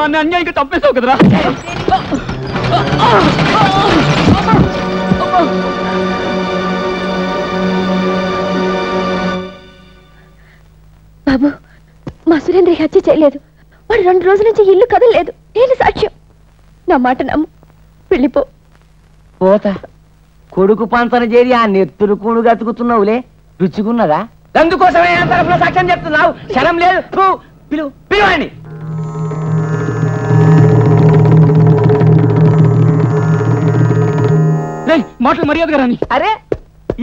దాన్ని అన్యాయంగా తప్పేసావు కదరా. బాబు, మా సురేంద్ర హత్య చేయలేదు. వాడు 2 రోజుల నుంచి ఇల్లు కదలలేదు. నేను సాక్ష్యం. నా మాట నమ్ము, వెళ్ళిపో. పోతా. కొడుకు పంచన చేరి ఆ నెత్తురు కూడు గతుకుతున్నావులే, రుచిగున్నదా? అందుకోసమే తరపున సాక్ష్యం చెప్తున్నావు. క్షణం లేదు. పిలువండి. మాటలు మర్యాదగా రాని. అరే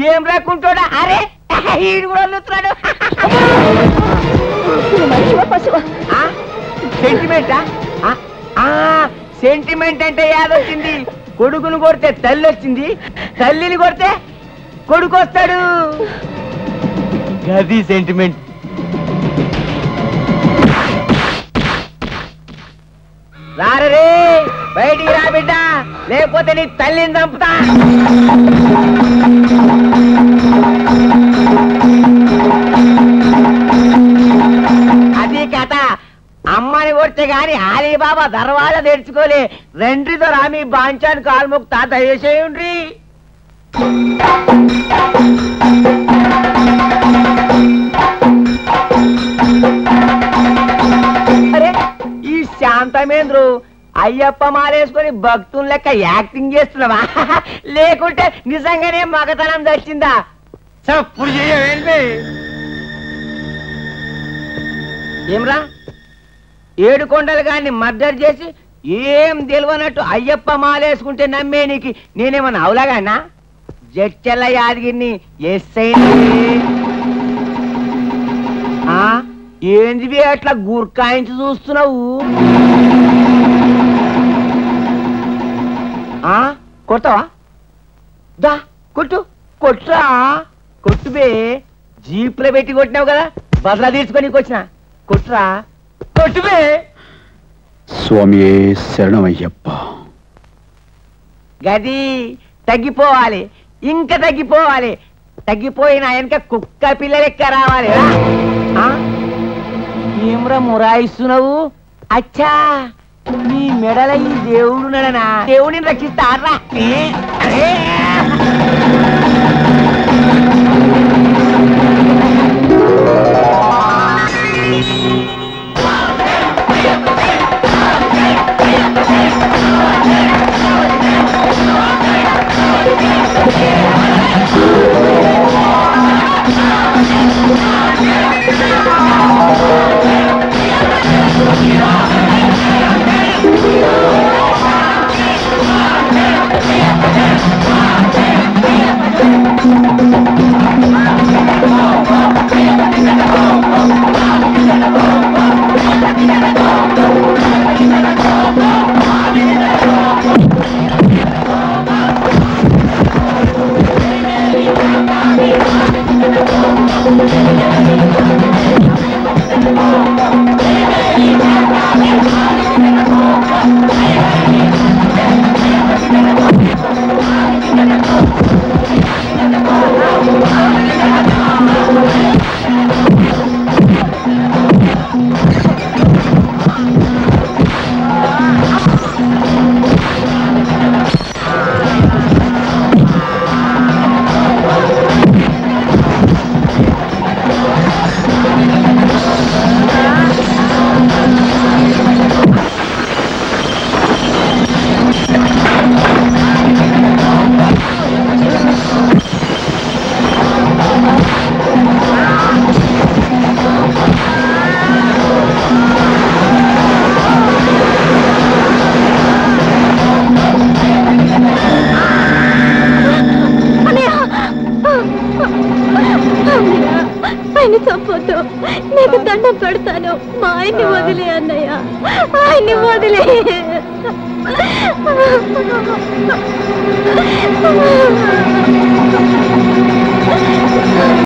ఏం రాకుంటాడా? అరే ఈడు కూడా వదులుతున్నాడు. సెంటిమెంటా? సెంటిమెంట్ అంటే యాదొచ్చింది. కొడుకును కొడితే తల్లి వచ్చింది, తల్లిని కొడితే కొడుకు వస్తాడు. గది సెంటిమెంట్. రారే బయటికి రా బిడ్డ, లేకపోతే నీ తల్లిని చంపుతా. అది కథ. అమ్మని కొడితే గాని ఆలీబాబా దర్వాజా తెరుచుకోలే. రెండ్రితో రామి బాంచాను కాల్ముక్తా దయచేయండి. అరే ఈ శాంతమేంద్రు అయ్యప్ప మాలేసుకొని భక్తులు లెక్క యాక్టింగ్ చేస్తున్నావా? లేకుంటే నిజంగానే మగతనం తెచ్చిందా? చప్పుడు చేయవేంటి? ఏమ్రా, 7 కొండలు గాన్ని మర్డర్ చేసి ఏం తెలియనట్టు అయ్యప్ప మాలేసుకుంటే నమ్మే నీకు నేనేమన్నా అవులాగానా? జడ్చెల్ల యాదగిరిని ఎస్ఐ ఏంటివి అట్లా గుర్కాయించి చూస్తున్నావు? కొడతావా? దా కొట్టు. కొట్టురా, కొట్టుబే. జీపులో పెట్టి కొట్టినావు కదా, బదలా తీర్చుకొని వచ్చిన. కొట్టురా, కొట్టుబే. స్వామియే శరణమయ్యప్ప. గది తగ్గిపోవాలి, ఇంకా తగ్గిపోవాలి. తగ్గిపోయిన వెనక కుక్క పిల్ల లెక్క రావాలి. ఏమ్రా మురాయిస్తున్నావు? అచ్చా, నీ మెడల ఈ దేవుడు నడనా? దేవుడిని రక్షిస్తారా? ఆయన చంపొద్దు, నీకు దండం పెడతాను. మా ఆయన్ని వదిలే అన్నయ్య, ఆయన్ని వదిలే.